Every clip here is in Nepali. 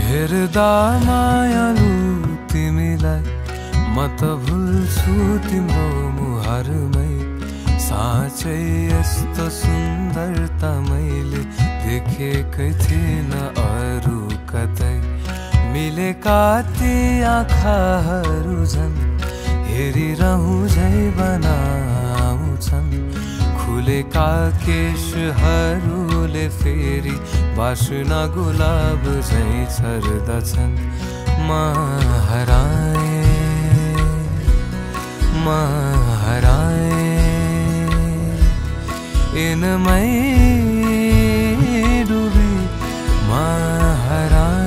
हेर्दा मायालु तिमीलाई म त भुल्छु तिम्रो मुहारमै साँच्चै यस्तो सुन्दरता मैले देखेकै थिएन अरू कतै मिलेका ती आँखाहरू झन् हेरिरहँ झै बनाउँछन् खुलेका केशहरूले फेरि बासना गुलाब झै छर्दछन् म हराए इनमै डुबी म हराए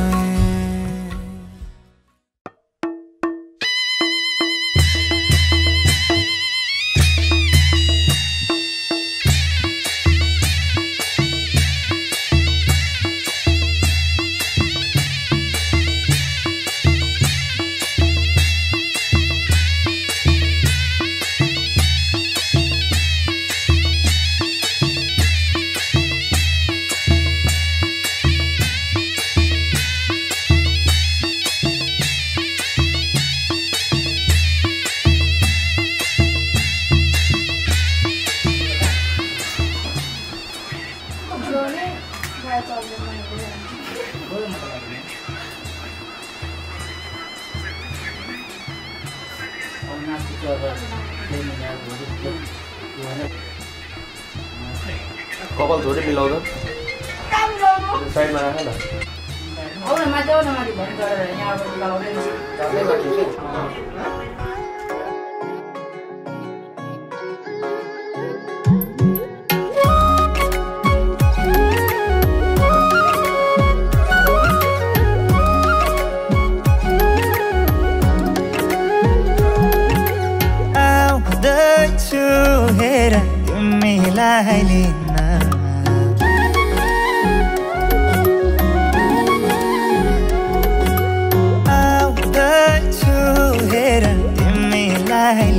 कपाल थोरै मिलाउँदा साइडमा राख न आउन माथि भन्नु गरेर यहाँबाट लगाउँदै आउँदैछु हेर तिमीलाई लिन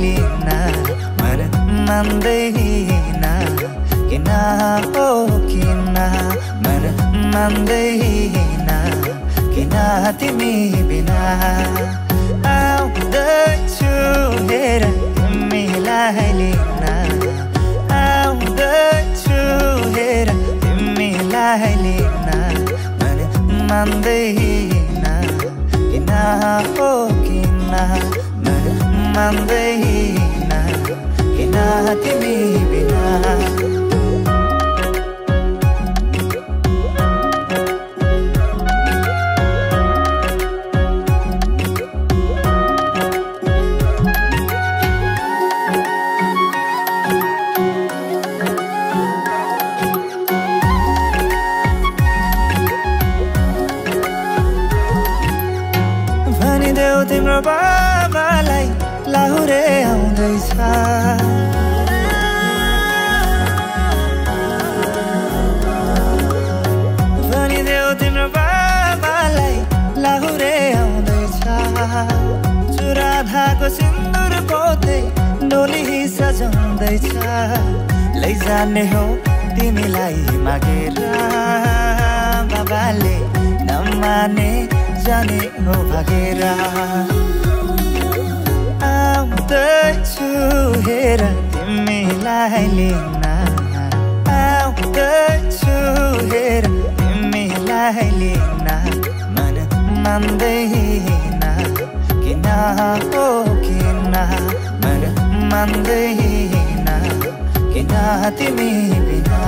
लिन मन मान्दैन किन हो किन मन मान्दैन किन तिमी बिना आउँदैछु हेर तिमीलाई लिन आउँदैछु हेर तिमीलाई लिन मन मान्दैन किन हो किन मान्दैन किन तिमी बिना भनिदेऊ तिम्रो बाबालाई लाहुरे आउँदैछ भनिदेऊ तिम्रो बाबालाई लाहुरे आउँदैछ चुराधाको सिन्दुर पोते डोली सजाउँदैछ लैजाने हो तिमीलाई मागेर बाबाले नमाने जाने हो भागेर आउँदैछु हेर तिमीलाई लिन आउँदैछु हेर तिमीलाई लिन मन मान्दैन किन हो किन मन मान्दैन किन तिमी बिना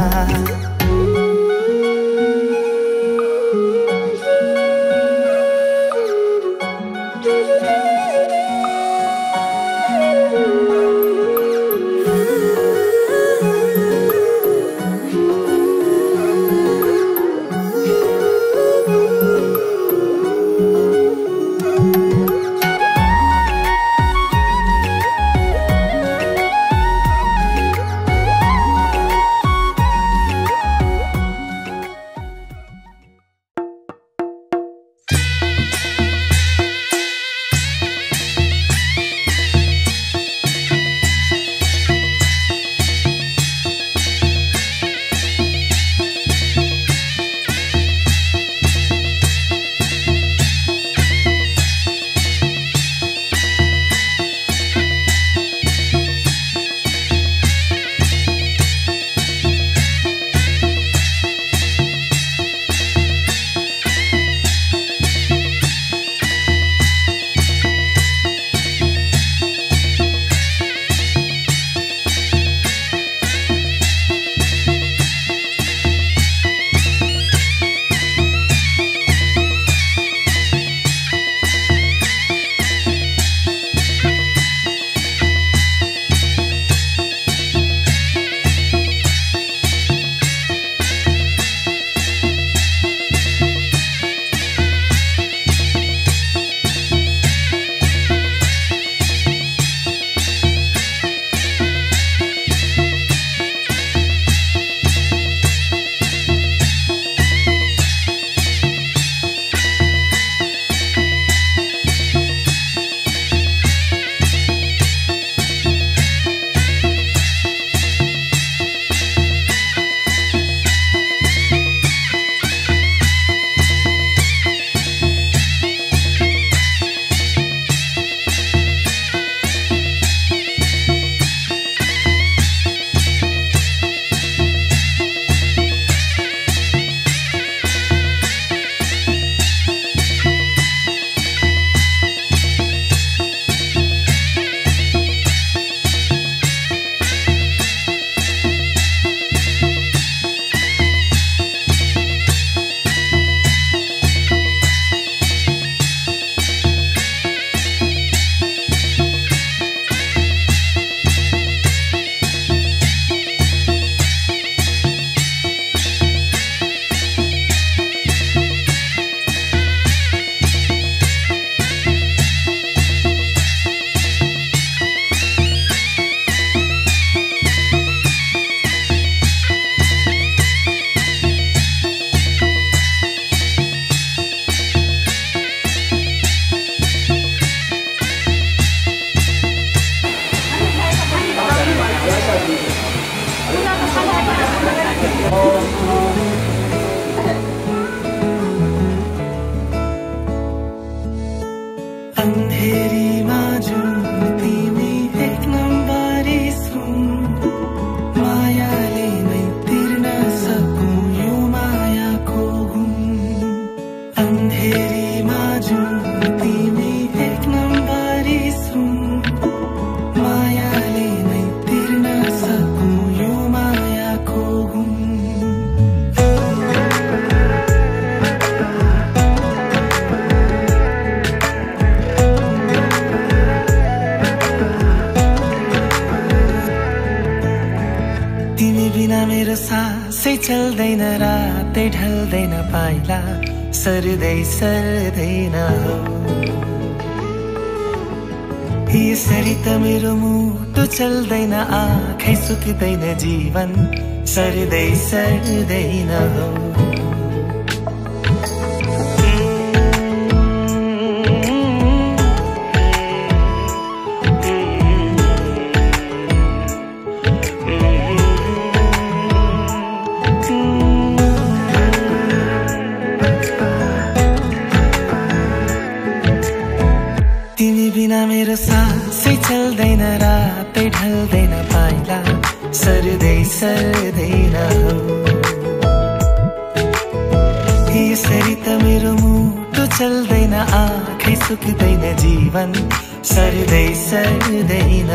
अन्धेरीमा जुन तिमी एक नम्बरी सुन मायाले नै तिर्न सकौँ यो मायाको गुण तिमी बिना मेरो सासै चल्दैन रातै ढल्दैन पाइला सर्दै सर्दैन यसरी त मेरो मुटु चल्दैन आँखै सुक्दैन जीवन सर्दै सर्दैन तिमी बिना मेरो सासै चल्दैन रातै ढल्दैन पाइला सर्दै सर्दैन यसरी त मेरो मुटु चल्दैन आँखै सुक्दैन जीवन सर्दै सर्दैन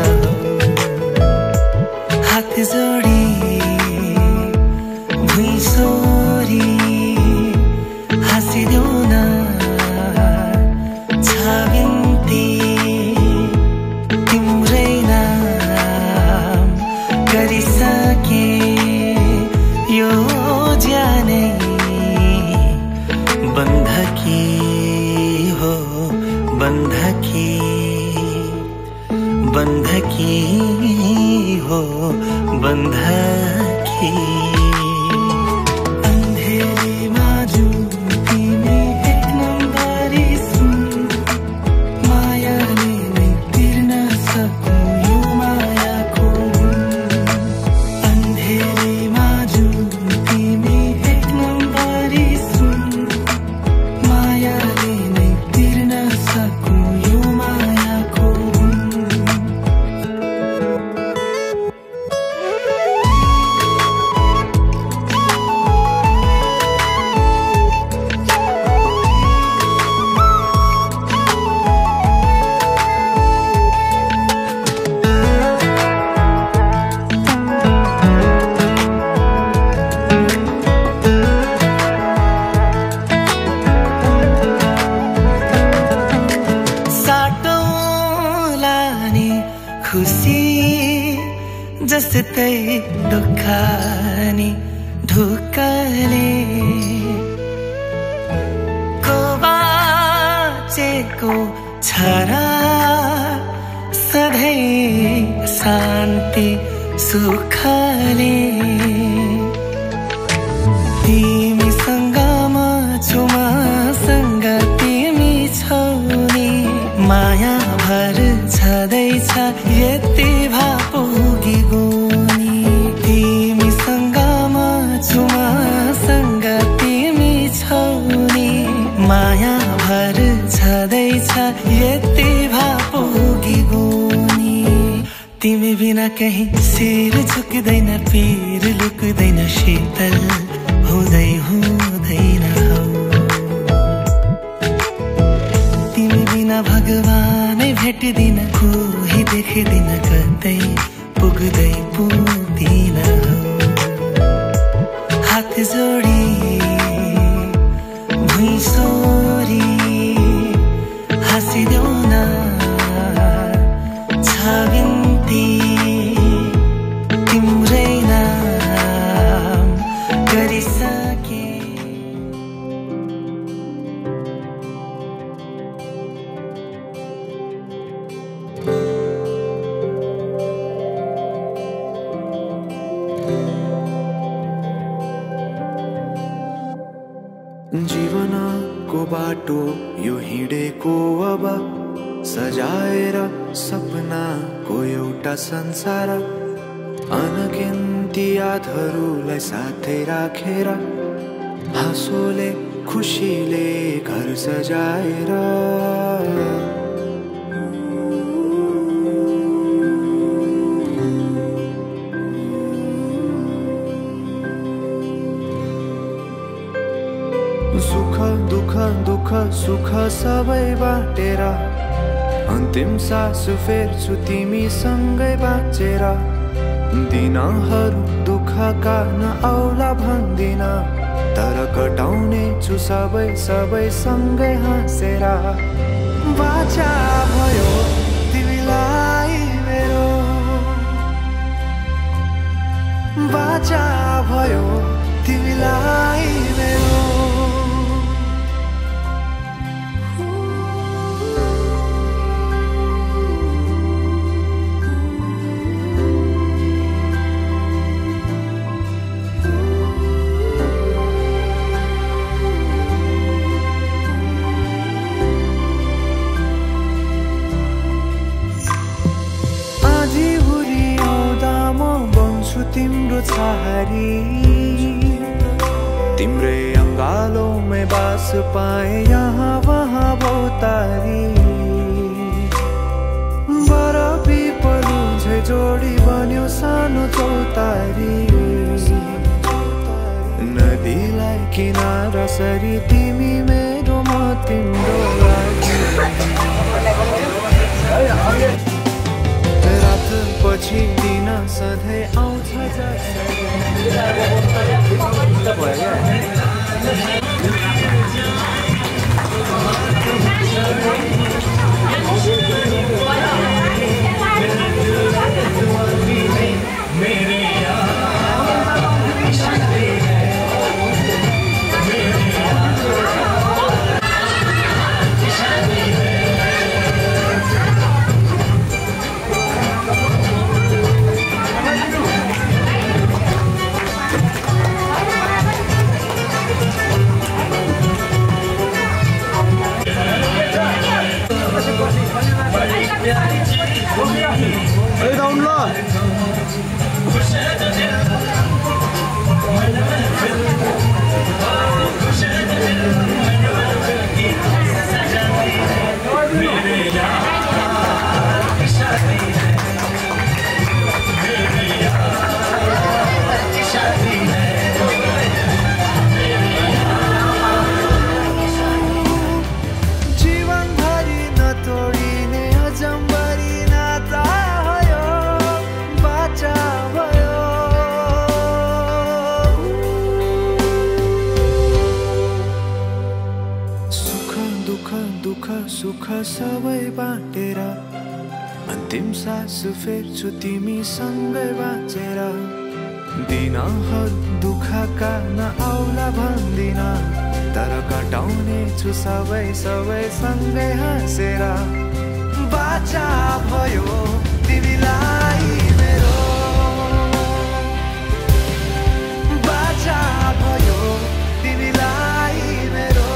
हात जोडी भुइँ सोरी हाँसिदेऊ न छाबिन्ती तिम्रै नाम गरिसके यो ज्यानै बन्धकी हो बन्धकी बन्धकी हो बन्धकी अन्धेरीमा जुन तिमी एक नम्बरी सुन मायाले नै तिर्न सकौँ यो मायाको अन्धेरीमा जुन तिमी एक नम्बरी सुन मायाले नै तिर्न सकौँ यो मायाको खुसी जस्तै दुःख नि ढुक्कले को बाँचेको छ र सधैँ शान्ति सुखले तिमीसँग म छु मसँग तिमी छौ नि माया भर छँदैछ यति भापुगी गोनी तिमीसँग म छु मसँग तिमी छौ नि माया भर छँदैछ यति भापुगी गोनी तिमी बिना कहीं सिर झुक्दैन पिर लुक्दैन शीतल हुँदै हुँदैन तिमी बिना भगवानै भेट्दिन कोही देख्दिन कतै पुग्दै पुग्दिन हात जोडी भुइँ सोरी हाँसिदेऊ न छाबिन्ती तिम्रै नाम गरिसके जीवनको बाटो यो हिँडेको अब सजाएर सपनाको एउटा संसार अनगिन्ती यादहरूलाई साथै राखेर हाँसोले खुसीले घर सजाएर सुख दुःख दुःख दुःख सुख सबै बाटेर अन्तिम सास फेर्छु तिमीसँगै बाँचेर दिनहरू दुःखका नआउला भन्दिन तर कटाउने छु सबै सबै सँगै हाँसेर बाचा भयो तिमीलाई मेरो बाचा भयो तिमीलाई मेरो तिम्रो छहारी तिम्रै अङ्गालोमै बास पाए यहाँ वहाँ बहुतारी बरफी पलु झै जोडी बन्यो सानो चौतारी नदीलाई किनारा सरी तिमी मेरो म तिम्रो लागि रात पछि दिन सधैँ आउँछ सुख सबै बाटेर अन्तिम सास फेर्छु तिमीसँगै बाँचेर दिनहरू दुःखका नआउला भन्दिन तर कटाउने छु सबै सबै सँगै हाँसेर बाचा भयो तिमीलाई मेरो बाचा भयो तिमीलाई मेरो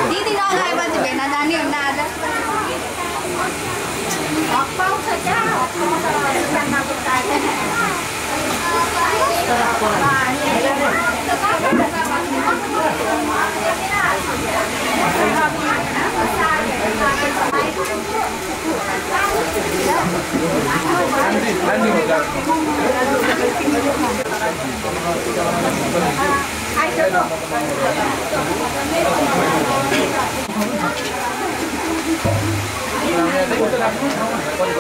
दिदी नगएपछि भेट्न जाने हुन्न आज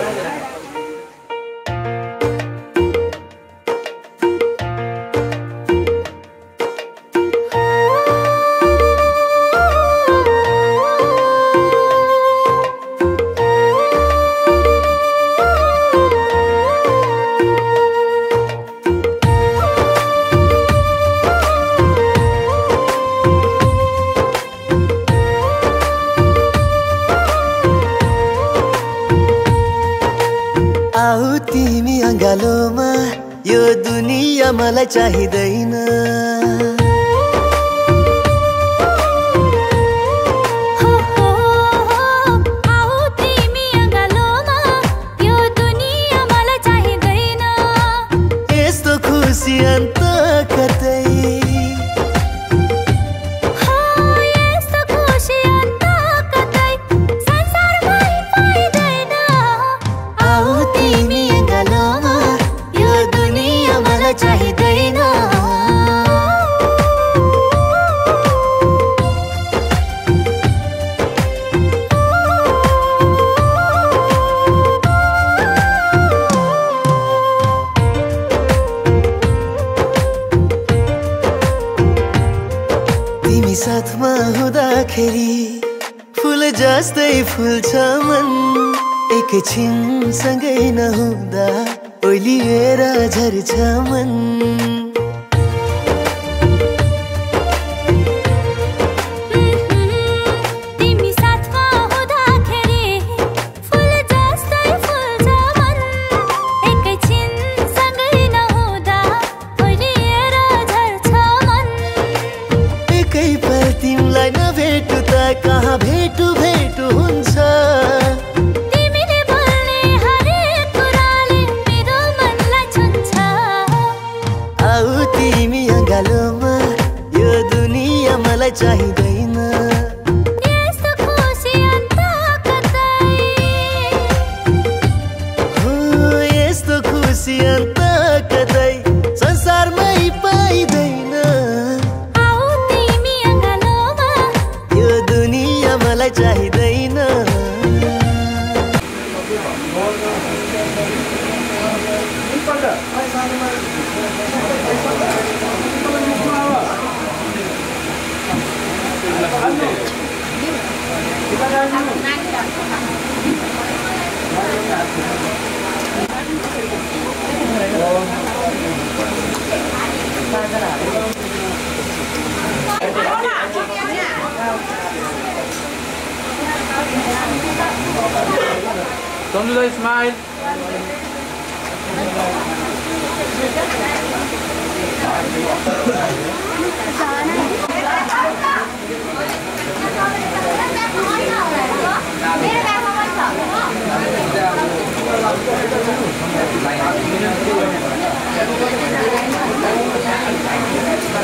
Gracias. अँगालोमा यो दुनिया मलाई चाहिँदैन यस्तो खुसी अन्त कतै चाहिँदैन तिमी साथमा हुँदाखेरि फुल जस्तै फुल्छ मन एकैछिन सँगै नहुँदा ओइलिएर झर्छ मन तिमी साथमा हुँदाखेरि फुल जस्तै फुल्छ मन एकैछिन सँगै नहुँदा ओइलिएर झर्छ मन एकै पल तिमीलाई नभेटु त कहाँ भेटु भेटु हुन्छ अँगालोमा यो दुनिया मलाई चाहिँदैन यस्तो खुसी अन्त कतै यस्तो खुसी अन्त कतै संसारमै पाइँदैन आऊ तिमी अँगालोमा यो दुनिया मलाई चाहिँदैन Don't do that, smile.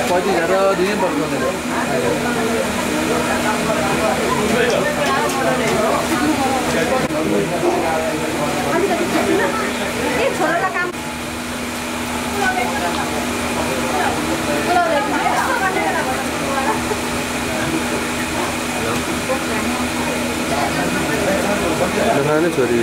कति जरा दिनै पर्छ जनाने छोरी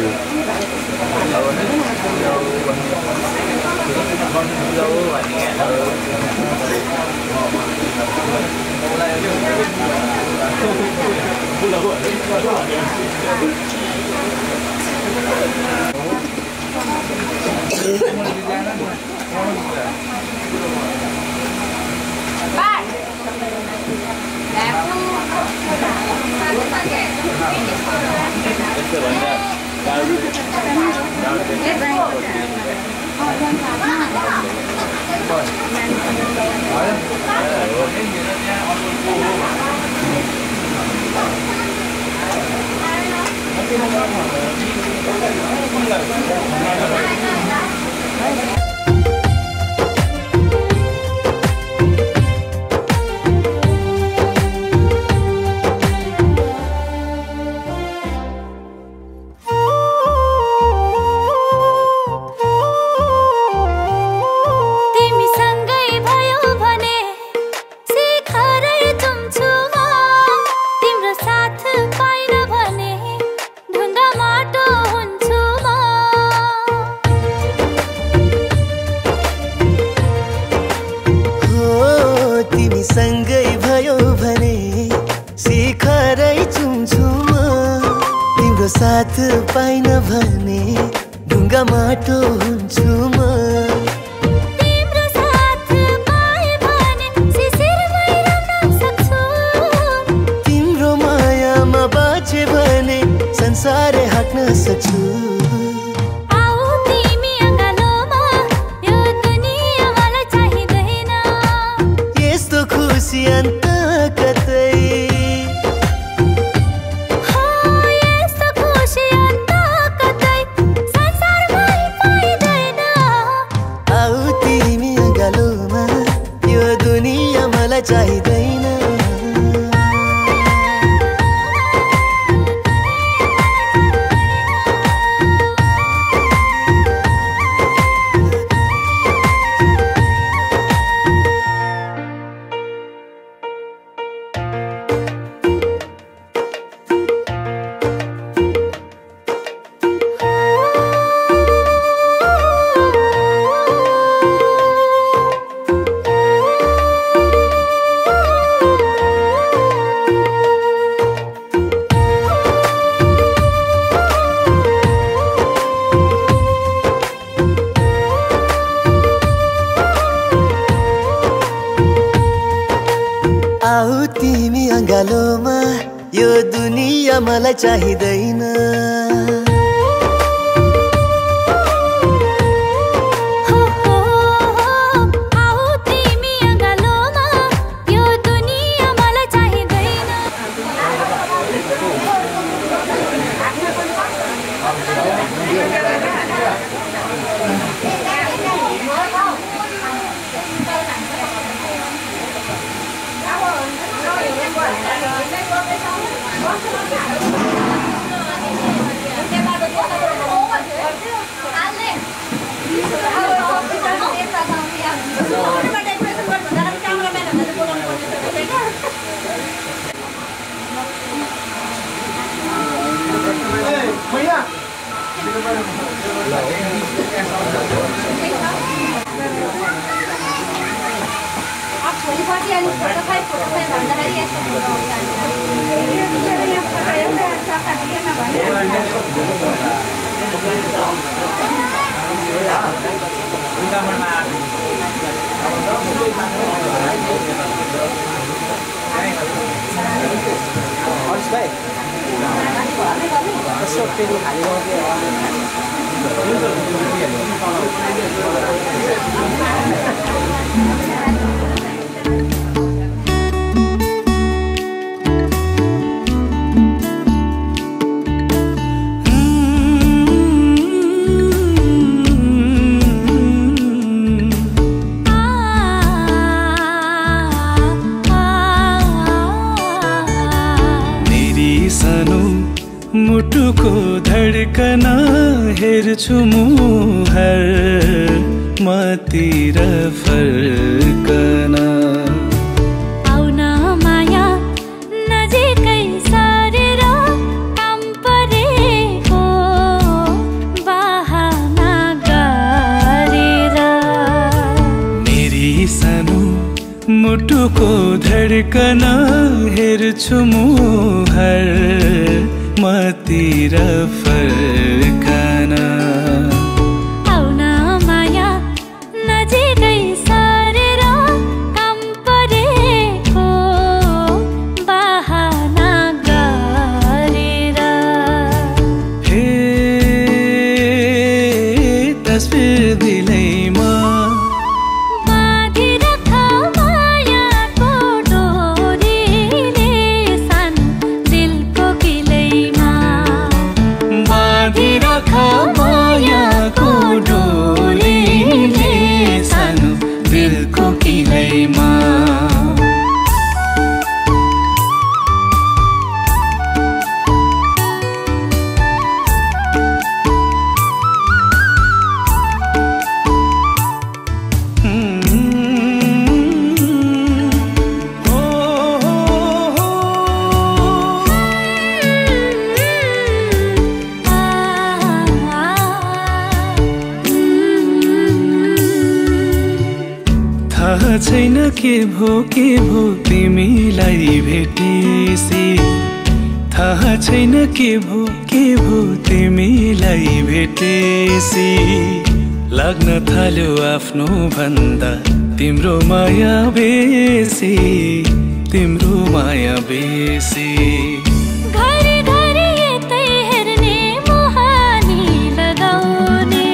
साथ पाइन भने ढुङ्गा माटो हुन्छु म तिम्रो साथ पाए भने शिशिरमै रम्न सक्छु तिम्रो मायामा बाँचे भने संसारै हाँक्न सक्छु आऊ तिमी अँगालोमा चाहिँदैन आऊ तिमी अङ्गालोमा यो दुनिया मलाई चाहिँदैन मुटुको धड्कन हेर्छु मुहर मतिर फर्कन आउन माया नजिकै सारेर काम परेको बहाना गरेर मेरी सानो मुटुको धड्कन हेर्छु मुहर मतिर फर्कन आउन माया नजिकै सारेर काम परेको बहाना गरेर हे तस्बिर दिलैमा बाँधिरख मायाको डोरीले सानो दिलको किलैमा बाँधिरख मायाको डोरीले सानो दिलको किलैमा थाहा छैन के भो तिमीलाई भेटेसी थाहा छैन के भो तिमीलाई भेटेसी लाग्न थाल्यो आफ्नो भन्दा तिम्रो माया बेसी तिम्रो माया बेसी घरि घरि यतै हेर्ने मुहानी लगाउने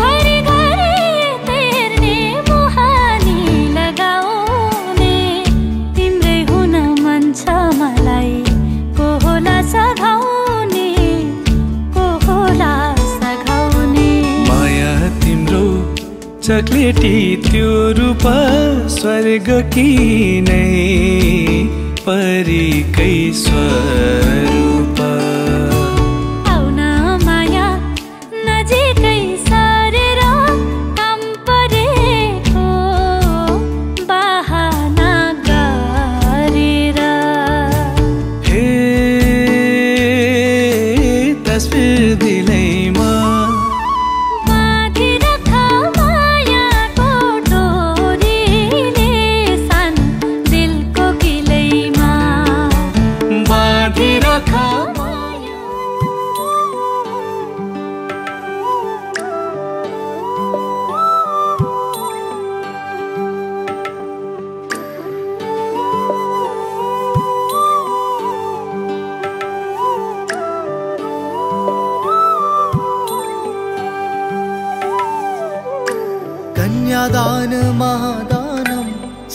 घरि घरि यतै हेर्ने मुहानी लगाउने तिम्रै हुन मन छ मलाई को होला सघाउने को होला सघाउने माया तिम्रो चक्लेटी त्यो रूप स्वर्ग की नै परीकै स्वरूप आउन माया नजिकै सरेर काम परेको बहाना गरेर हे तस्बिर दिलैमा कन्यादान महादानं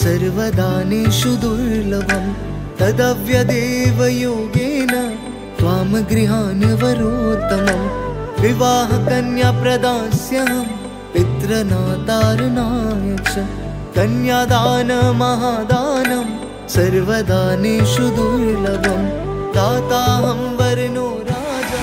सर्वदानेषु दुर्लभं तदव्यदेव योगेन त्वां गृहान् वरोत्तमं विवाह कन्या प्रदास्यहं पितृनातारणाय च कन्यादान महादानं सर्वदानेषु दुर्लभं दाताहं वर्णो राजा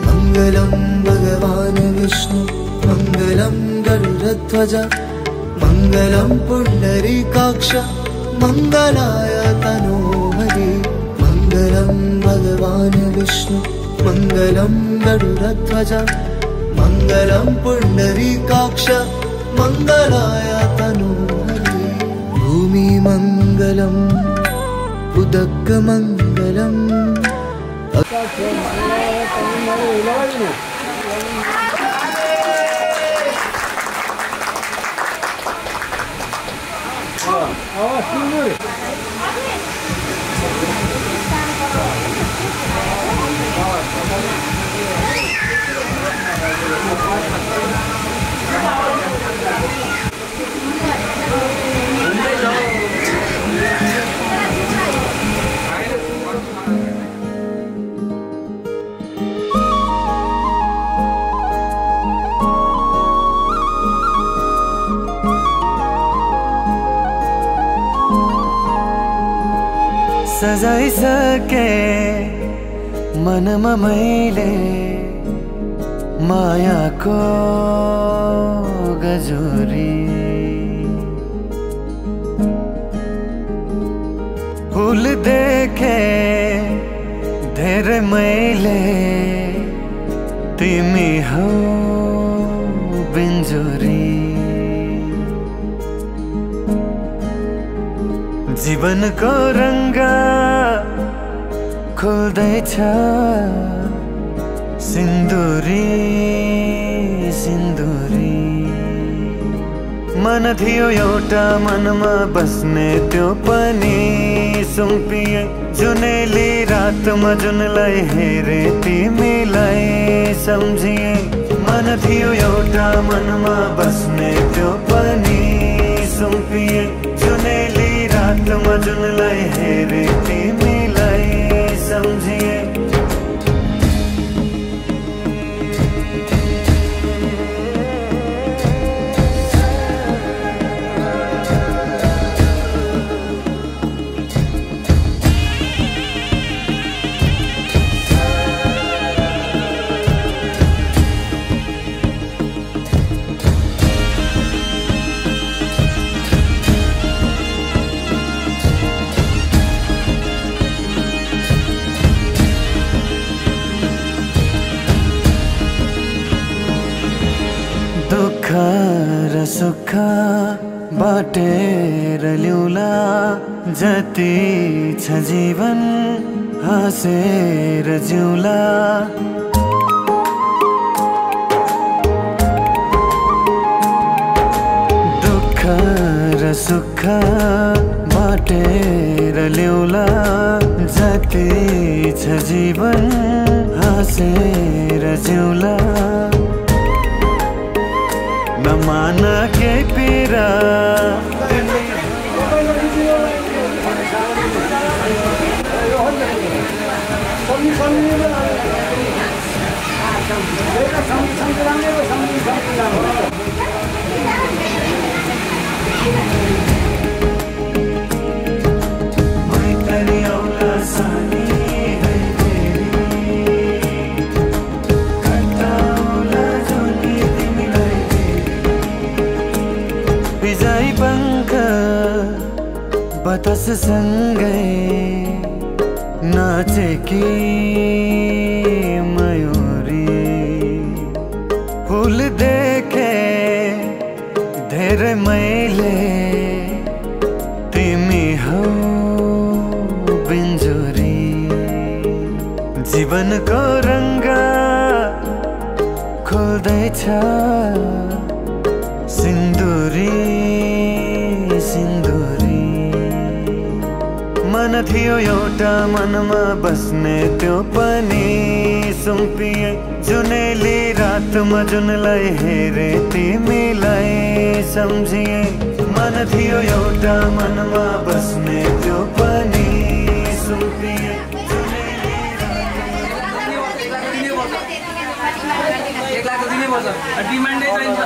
मंगलम भगवान विष्णु मंगलम गरुड़ध्वज मंगलम पुंडरीकाक्ष मंगलाय तनोहरि मंगलम भगवान विष्णु मंगलम गरुड़ध्वज मंगलम पुंडरीकाक्ष मंगलाय तनोहरि भूमि मंगलम उदक मंगलम सजाइसके मनमा मैले मायाको गजोरी फूल देखे धेरै मैले तिमी हौ बिन्जोरी जीवनको रंग खोल्दैछ सिन्दुरी सिन्दुरी मन थियो एउटा मनमा बस्ने त्यो पनि सुम्पिए जुनेली रातमा जुनलाई हेरे तिमीलाई सम्झिए मन थियो एउटा मनमा बस्ने त्यो पनि सुम्पिए जुनेली रातमा जुनलाई हेरे तिमीलाई सम्झिए र सुख बाटेर ल्याउला जति छ जीवन हाँसेर जिउला दुःख र सुख बाटेर ल्याउला जति छ जीवन हाँसेर जिउला नमान के पीरा बिजाई पंख बतास सँगै नाचेकी मयूरी फूल देखे धेरै मैले तिमी हौ बिन्जुरी जीवनको रङ्ग खोल्दैछ सिन्दुरी सिन्दुरी मन थियो एउटा मनमा बस्ने त्यो पनि सुम्पिए जुनेली रातमा जुनलाई हेरे तिमीलाई सम्झिए मन थियो एउटा मनमा बस्ने त्यो पनि सुम्पिए डिमान्डै चाहिन्छ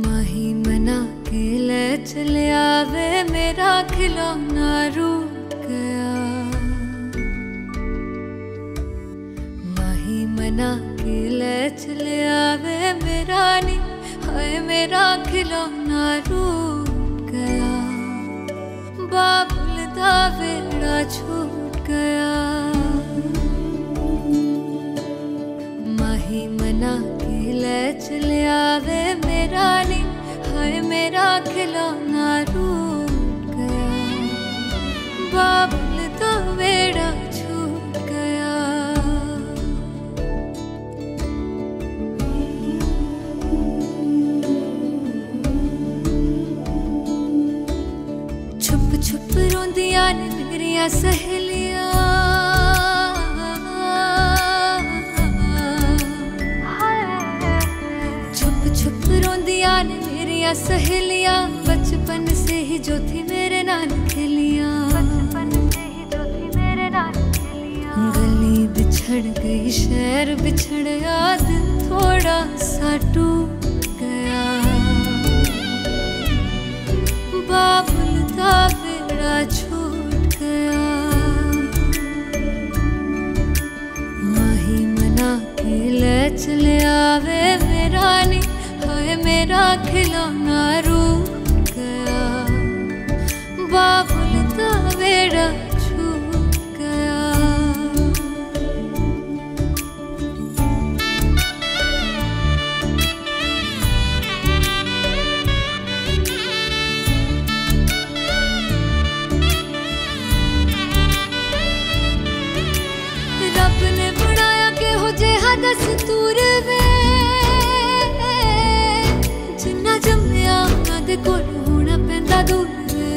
माही मना के ले चले आवे मेरा खिलौना रूठ गया माही मना के ले चले आवे मेरा नी हाय मेरा खिलौना रूठ गया बाबुल दा वेड़ा छूट गया माही मना के ले चले आवे मेरा नी हाय मेरा खिलौना रूठ गया बाबुल दा वेड़ा छूट गया छुप छुप रोंदियां ने मेरिया सहेलियां छुप छुप रोंदियां ने मेरिया सहेलियां बचपन से ही जो थी मेरे नाल खेलियां गली बिछड़ गई शहर बिछड़ गया दिल थोड़ा सा टूट गया बाबुल दा वेड़ा छूट गया माही मना के ले चले आवे मेरा नी हाय मेरा खिलौना रूठ गया बाबुल दा वेड़ा छूट गया दस्तूर वे जिन्ना जम्मिया उन्हां दे कोल होना पैंदा दूर वे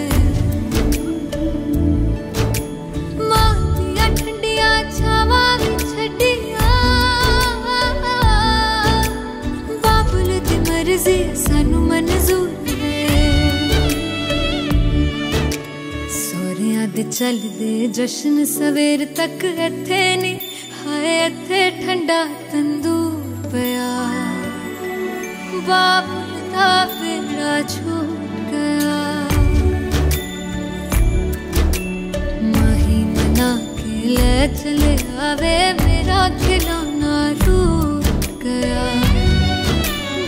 मां दियां ठंडियां छावां भी छड्डियां बाबुल दी मर्जी सानू मंजूर वे सोहरियां दे चलदे जश्न सवेर तक इत्थे नी हाय इत्थे ठंडा तंदूर पिया बाबुल दा बेड़ा छूट गया माही मना के ले चले आवे मेरा खिलौना रूठ गया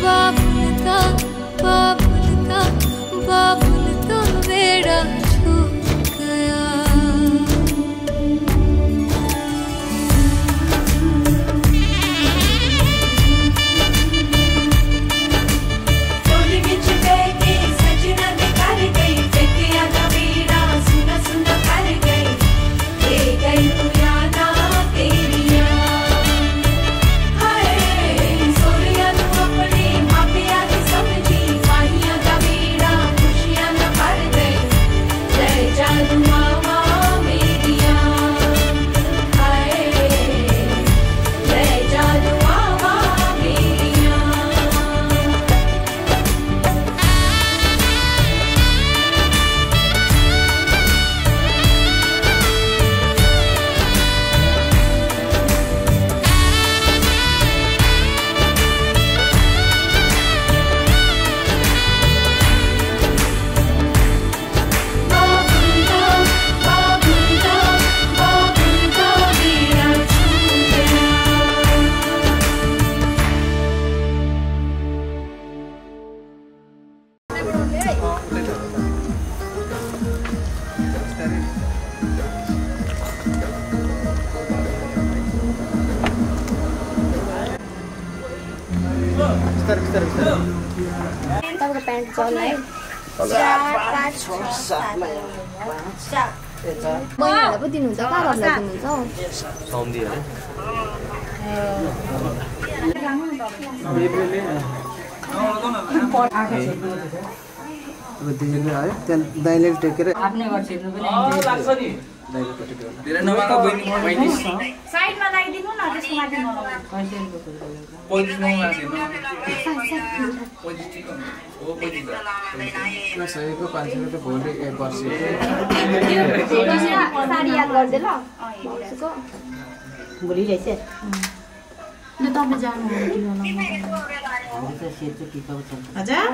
बाबुल दा बेड़ा छूट गया तपाईँको प्यान्ट चल्ला है 4 5 6 7 बहिनीहरूलाई पो दिनुहुन्छ काकाहरूलाई दिनुहुन्छ सौम्दी है अब दिने है त्यहाँ दाइले टेकेर आफ्नै घर छिर्नु पनि लाग्छ नि दाइले टेकेर धेरै नमागा बहिनी 35 साइडमा लगाइदिनु न त्यसको माथि नलाउनु 35 नमागा छिर्नु 35 ठीक हो 35 यो सहीको 500 रुपैयाँ भोलि एक वर्ष साडी याद गर्दै ल बक्सको भोलि रहेछ न तपाईँ जानु हजुर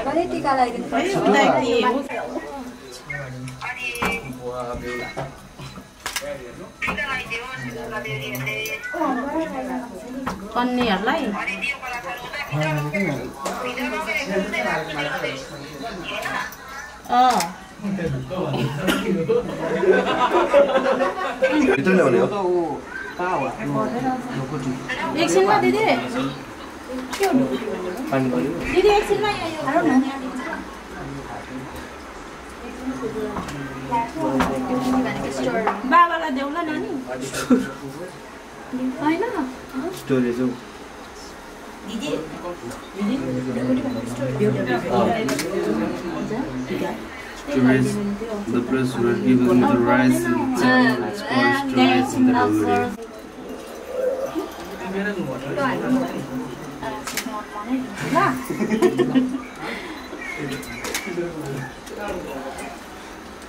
पनि टीका लगाइदिनु पर्छ कन्याहरूलाई भित्र ल्याउने हो एकछिनमा दिदी के हो दिदी एकछिनमा बाबालाई देऊ ल नानी होइन स्टोरेज हो Storage. The press will give them the rice and storage in the holiday.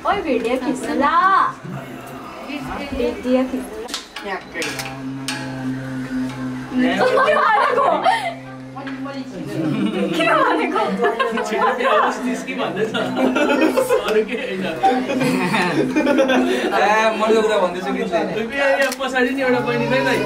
ओए भिडियो खिच्नु ल भिडियो खिच्नु के भनेको मैले कुरा भन्दैछु कि पछाडि नि एउटा बहिनी खै दाइ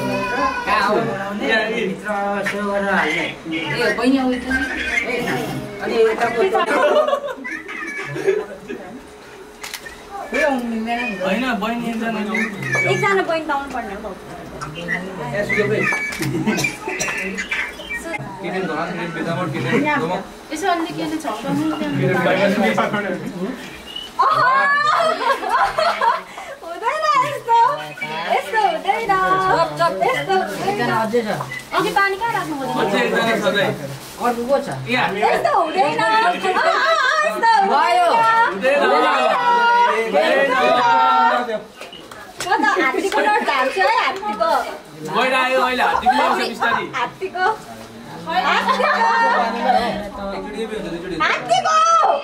होइन बहिनी एकजना बहिनी त आउनु पर्ने हो किनेन धरा किनेन बेदामर किनेन यसो अलि के छ हुँदैन यस्तो यस्तो हुँदैन एकजना अझै छ अघि पानी कहाँ राख्नु पर्छ अझै एकजना छ दाइ अर्को को छ यहाँ यस्तो हुँदैन भयो हात्तीको नोट हाल्छु है हात्तीको गएर आयो अहिले हात्तीको ल्याउँछ बिस्तारी हात्तीको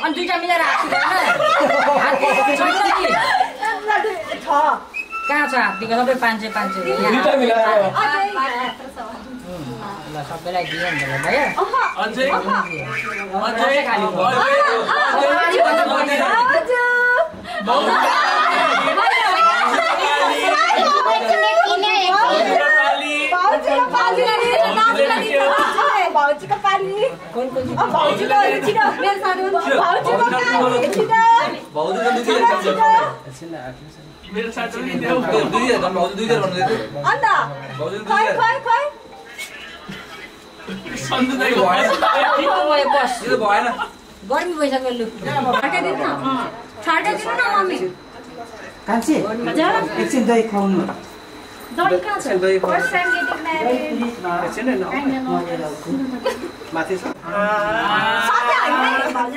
अनि दुईटा मिलेर हात्ती कहाँ छ हात्तीको सबै 500 दुईटा मिलाएर ल सबैलाई दियो नि त भयो अझै खाली भाउजूको पाली भाउजूको छिटो मेरो सानो भाउजूको मेरो साथी नि देऊ अन्त खै सन्जु दाइको बस यो भएन गर्मी भइसक्यो लु छाटाइदिनु न छाटाइदिनु न मम्मी कान्छी एकछिन दही खुवाउनु दही कहाँ छ फर्स्ट टाइम गेटिङ म्यारिड माथि छ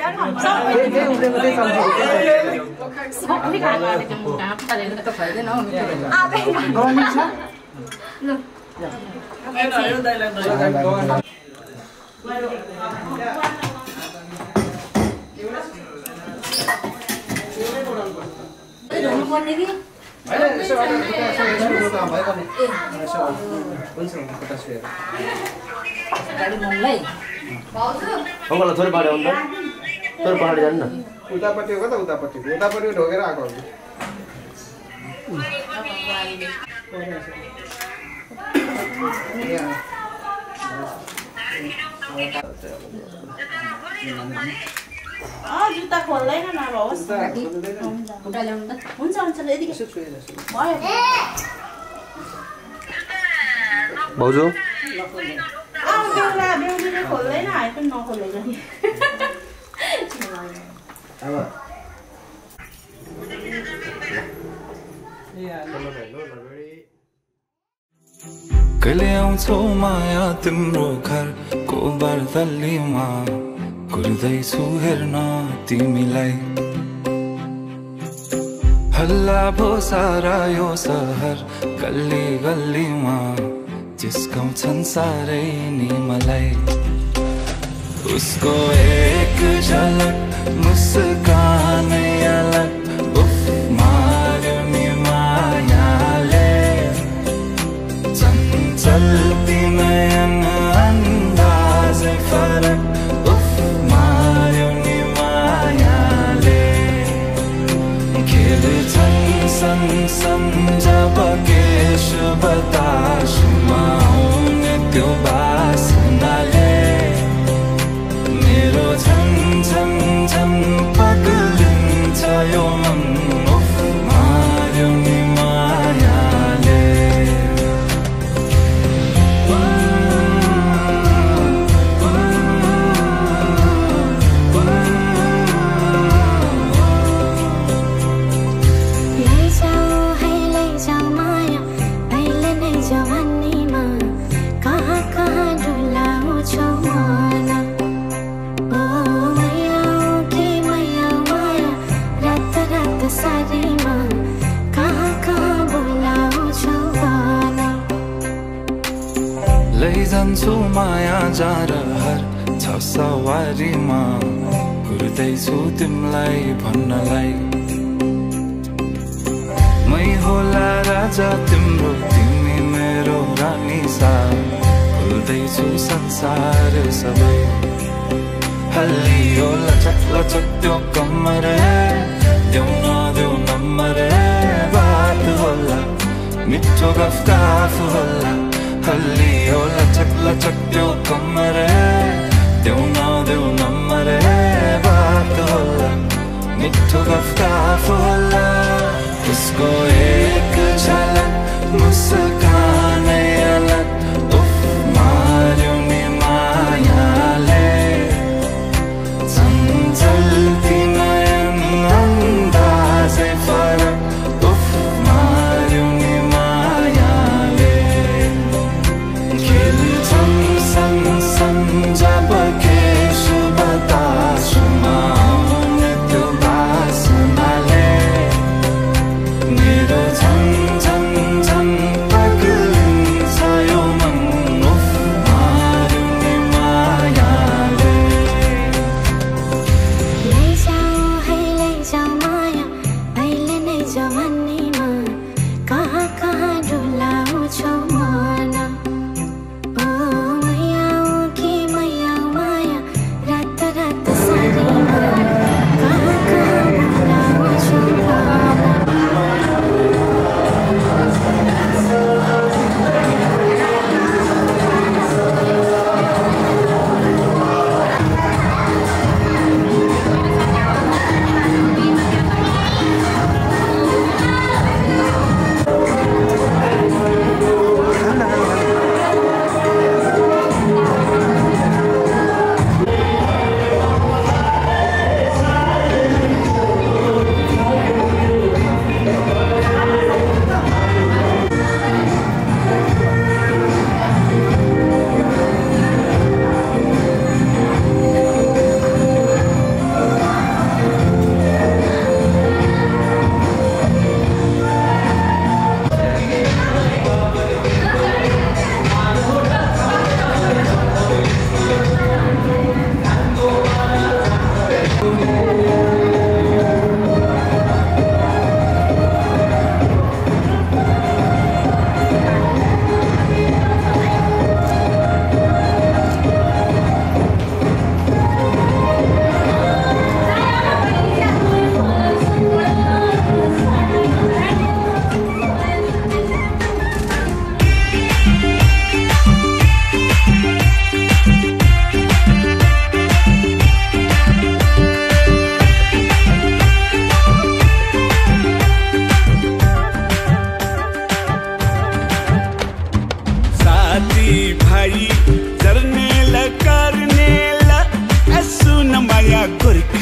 सबै हैन सबै खानु त फाइदैन हौ गर्मी छ ल यो दाइलाई धुनुपर्ने कि गाडी मनलाई अङ्कल थोरै बाटो आउनु त थोरै पहाडी जानु न उतापट्टि हो त उतापट्टि ढोगेर आएको जुत्ता खोल्दैन नभए होस् खुट्टा ल्याउनु त हुन्छ यतिकै भयो भाउजू बेहुलीले खोल्दैन हामी पनि नखोलेको नि कहिले आउँछौ माया तिम्रो घरको बारदलीमा कुर्दैछु हेर्न तिमीलाई हल्ला भो सारा यो सहर गल्ली गल्लीमा जिस्काउँछन् सारै नि मलाई उसको एक झलक मुस्कानै अलग उफ मार्यो नि मायाले चञ्चल्ती नयन अन्दाजै फरक उफ मार्यो नि मायाले खेल्छन् सन जब केश बतासमा आउने त्यो बासनाले मेरो झन् पग्लिन्छ यो मन उफ मार्यो नि मायाले लैजान्छु माया जारहर छ सवारीमा कुर्दैछु तिमीलाई भन्नलाई मै होला राजा तिम्रो तिमी मेरो रानी सा खुल्दैछु संसार सबै हल्लियो लचक लचक त्यो कम्मर देऊ नदेऊ नम्बर बात होला मिठो गफ होला हल्लियो लचक लचक त्यो कम्मर देऊ नदेऊ नम्बर बात होला मिठो गफ होला उसको एक झलक मुस्कानै अलग उफ मार्यो नि मायाले चञ्चल्ती नयन अन्दाजै फरक उफ मार्यो नि मायाले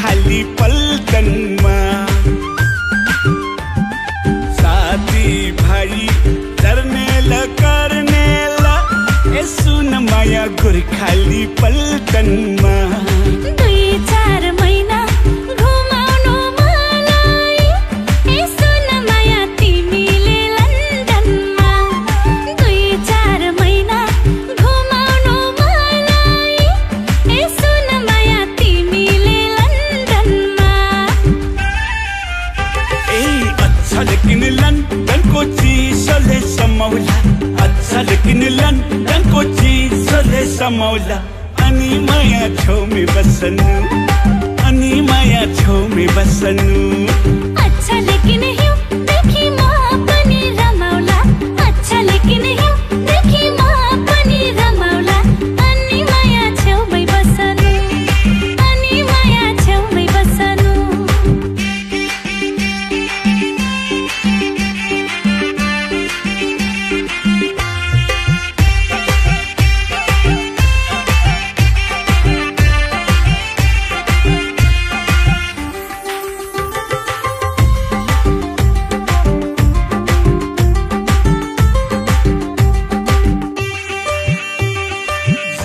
गोर्खाली पल्टनमा साथी भाइ जर्नेल कर्नेल सुन माया गोर्खाली पल्टनमा 2-4 महिना घुमाउनु मलाई सुन माया तिमीले लन्डनमा 2-4 महिना घुमाउनु मलाई सुन माया तिमीले लन्डनमा अच्छा लेकिन लन्डनको चिसोले समाउला अच्छा लेकिन लन्डनको चिसोले समाउला अनि माया छेउमै बस्नु अनि माया छेउमै बस्नु अच्छा लेकिन हिउँदेखि म पनि रमाउला अच्छा लेकिन हिउँदेखि म पनि रमाउला अनि माया छेउमै बस्नु अनि माया छेउमै बस्नु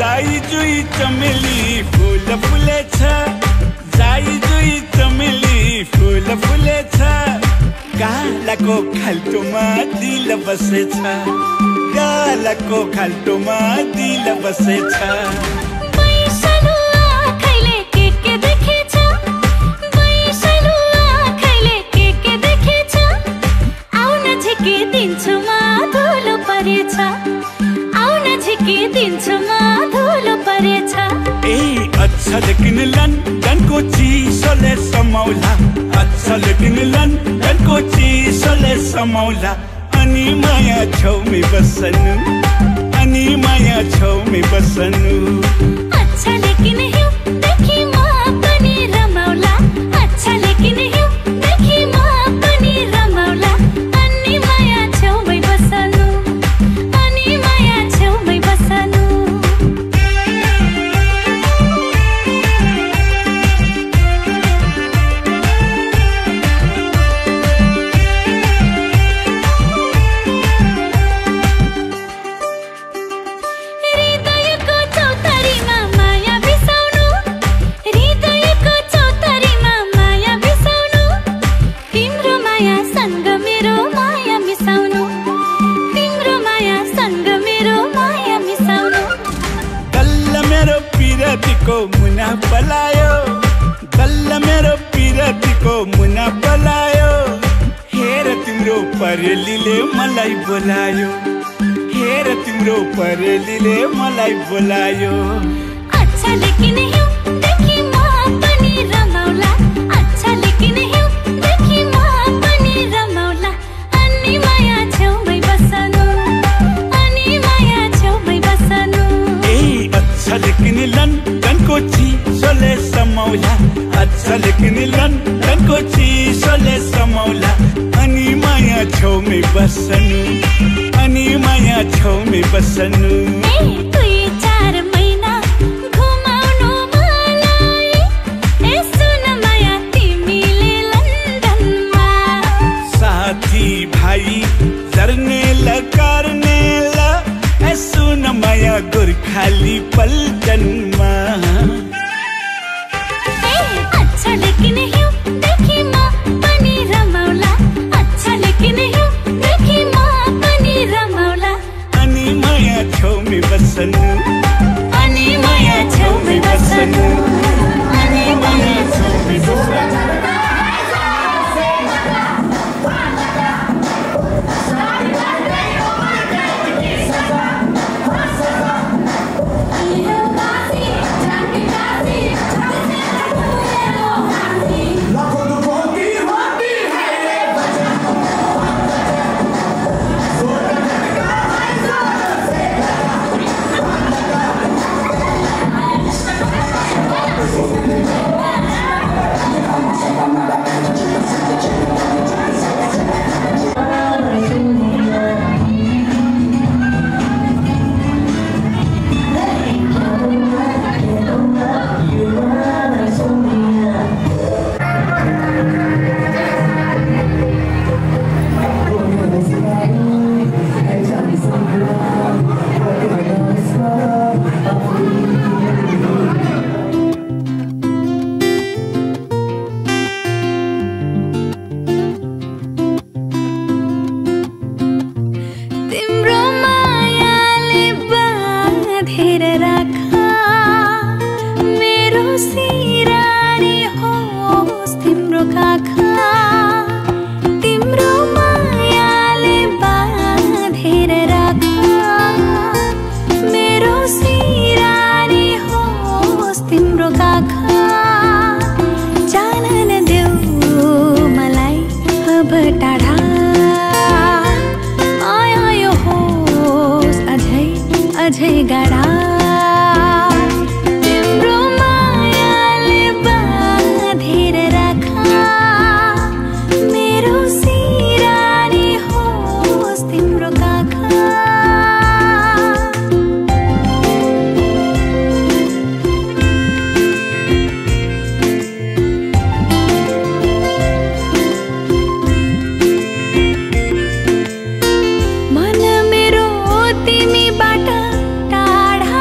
जाई जुई चमेली फूल फुलेछ जाई जुई चमेली फूल फुलेछ गालाको खाल्टोमा दिल बसेछ गालाको खाल्टोमा दिल बसेछ बैसलु आँखैले के देखेछ बैसलु आँखैले के देखेछ आउन झिके दिन्छु म धुलो परेछ आउन झिके दिन्छु म धुलो परेछ अच्छा लेकिन लन्डनको चिसोले समाउला अच्छा लेकिन लन्डनको चिसोले समाउला अनि माया छेउमै बस्नु अनि माया छेउमै बस्नु अच्छा लेकिन हिउँदेखि म पनि रमाउला अच्छा लेकिन हिउँदेखि म पनि रमाउला अनि माया छेउमै बस्नु अनि माया छेउमै बस्नु हृदयको चौतारीमा माया बिसाउनु हृदयको चौतारीमा माया बिसाउनु तिम्रो माया सँग मेरो माया मिसाउनु तिम्रो माया सँग मेरो माया मिसाउनु गल्ल मेरो पिरतीको मुना पलायो गल्ल मेरो पिरतीको मुना पलायो हेर तिम्रो परेलीले मलाई बोलायो हेर तिम्रो परेलीले मलाई बोलायो अच्छा लेकिन हिउँदेखि म पनि रमाउला अच्छा लेकिन हिउँदेखि म पनि रमाउला अनि माया छेउमै बस्नु अनि माया छेउमै बस्नु अच्छा लेकिन लन्डनको चिसोले समाउला अच्छा लेकिन लन्डनको चिसोले समाउला अनि माया छेउमै बस्नु अनि माया छेउमै बस्नु 2-4 महिना घुमाउनु मलाई सुन माया तिमीले लन्डनमा साथी भाइ जर्नेल कर्नेल सुन माया गोर्खाली पल्टनमा अच्छा लेकिन हिउँदेखि म पनि रमाउला अच्छा लेकिन हिउँदेखि म पनि रमाउला अनि माया छेउमै बस्नु अनि माया छेउमै बस्नु अनि माया छेउमै बस्नु You झै गाडा तिम्रो मायाले बाँधेर राख मेरो सिरानी होस् तिम्रो काखा मन मेरो तिमीबाट टाढा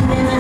I'm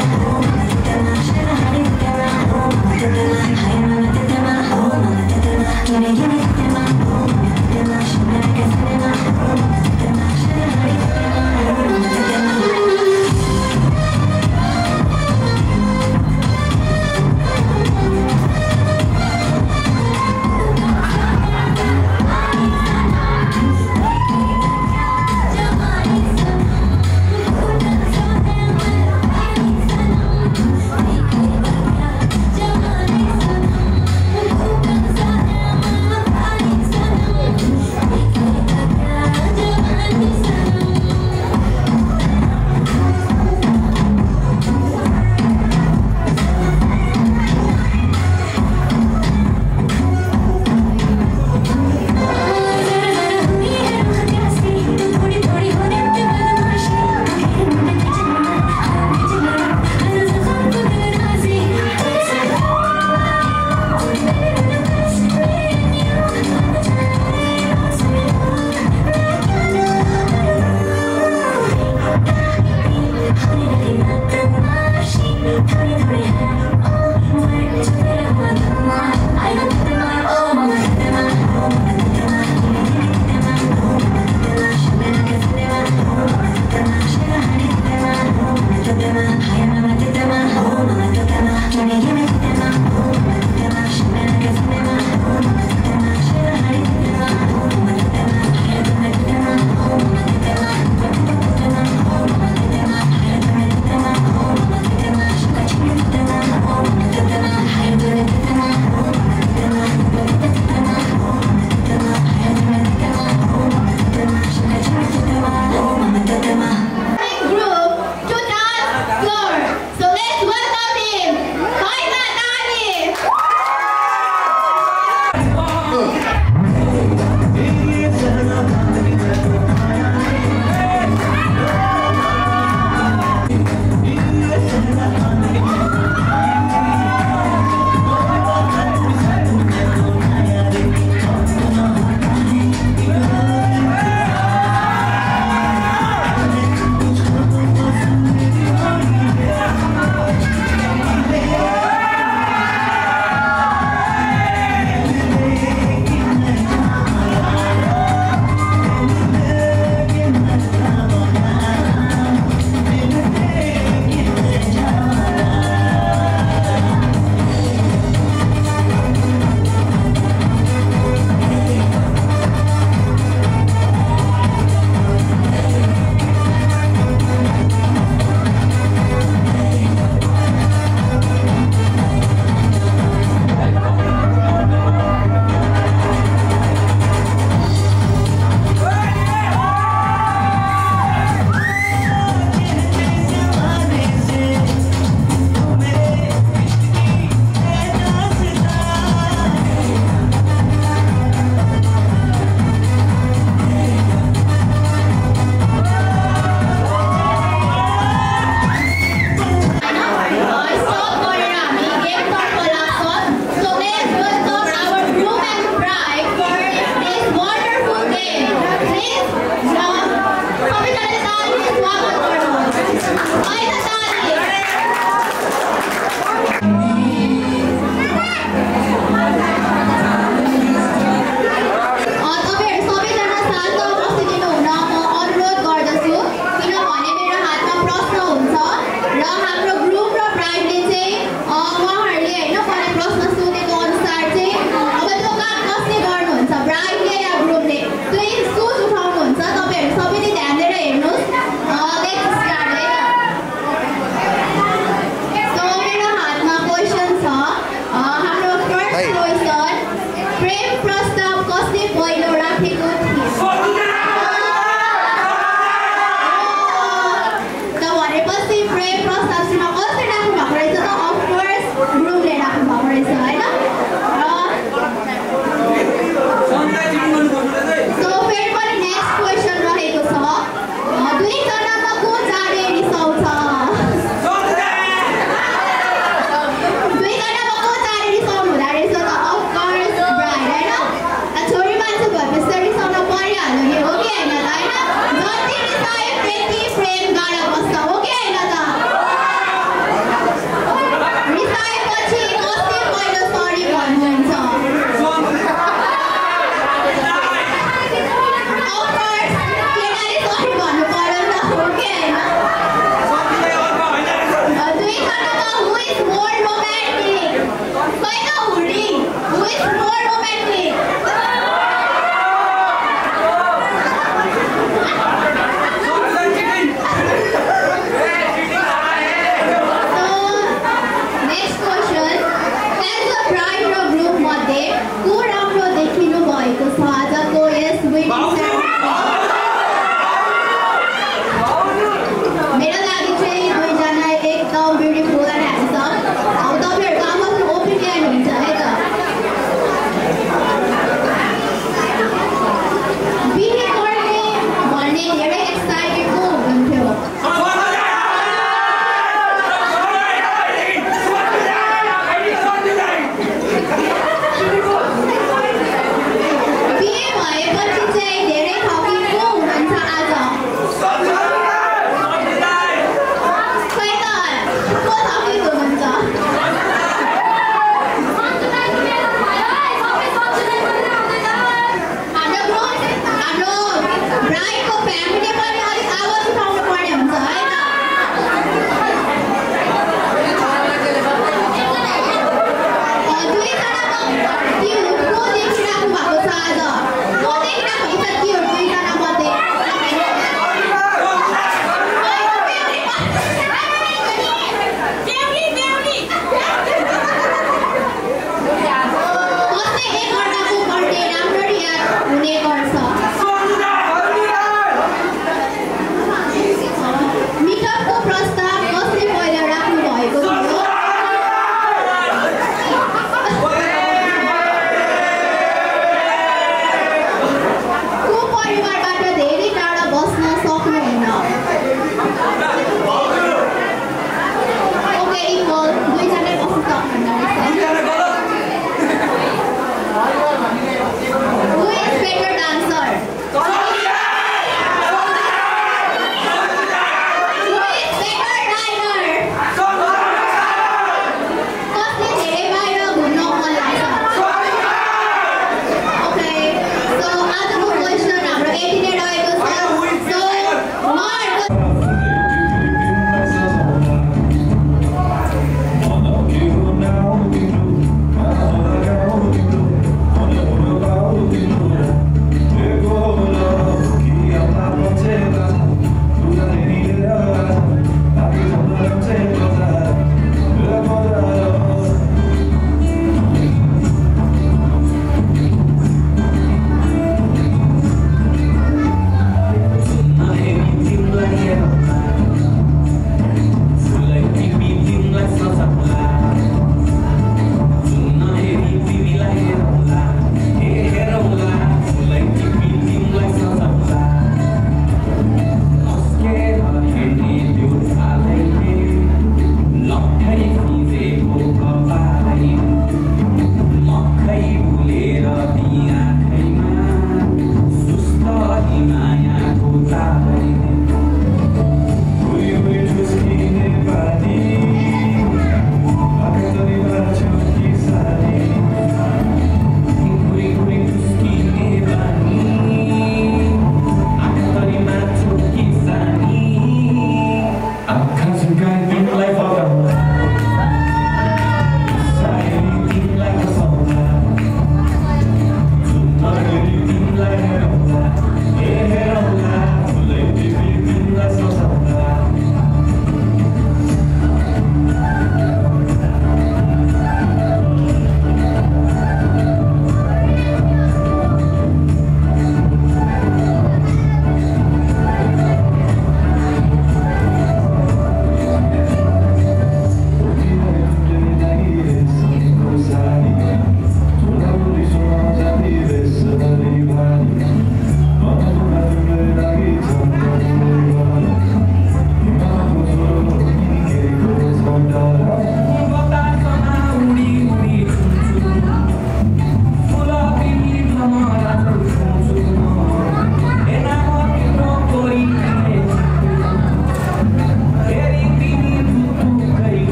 Like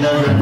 छैन